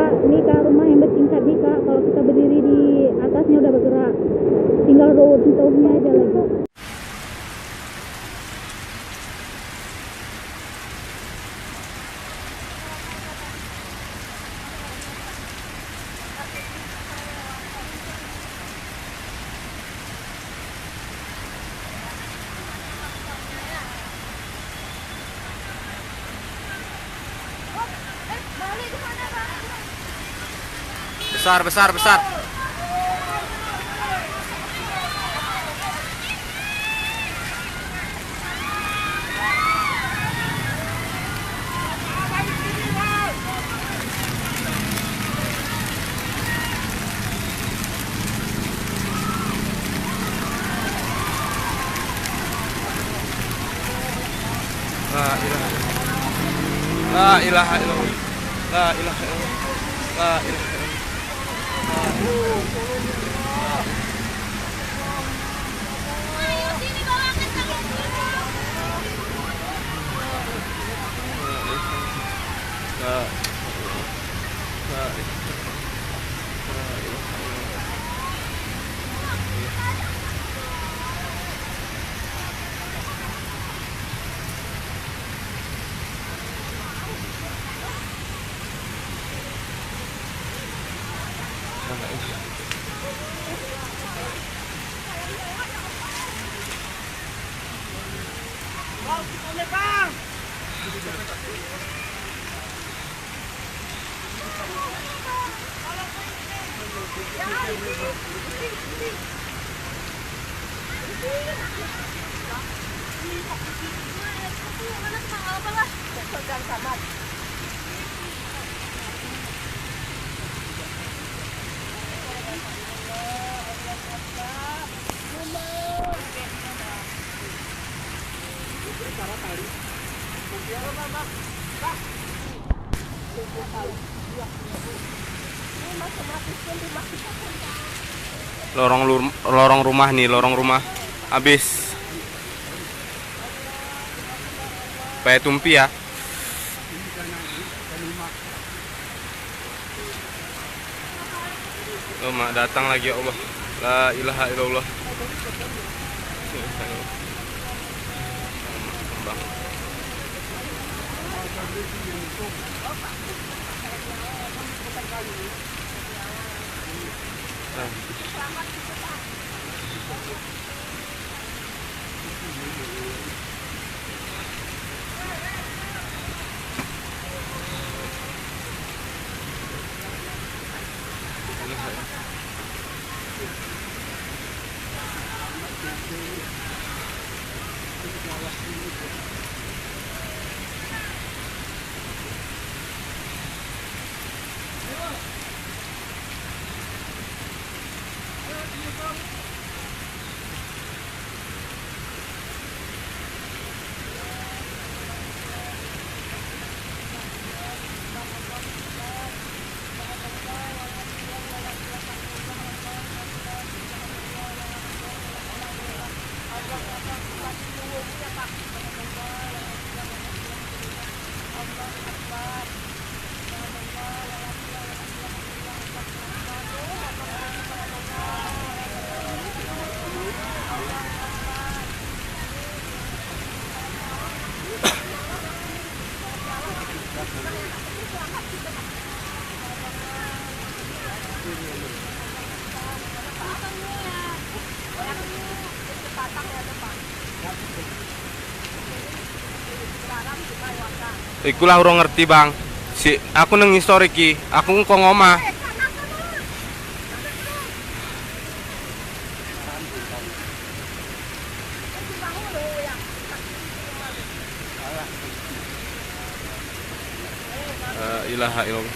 Kak, nih Kak, rumah yang bertingkat nih Kak. Kalau kita berdiri di atasnya udah bergerak, tinggal runtuhnya aja lagi. Besar, besar, besar. La ilaha illallah. La ilaha illallah. La ilaha illallah. Lorong rumah nih, lorong rumah habis kayak tumpi ya. Oh, mak datang lagi ya Allah. La ilaha illallah. Ikulah urung ngerti bang. Si aku neng historik ki, aku kok ngomah. Ilaha illallah.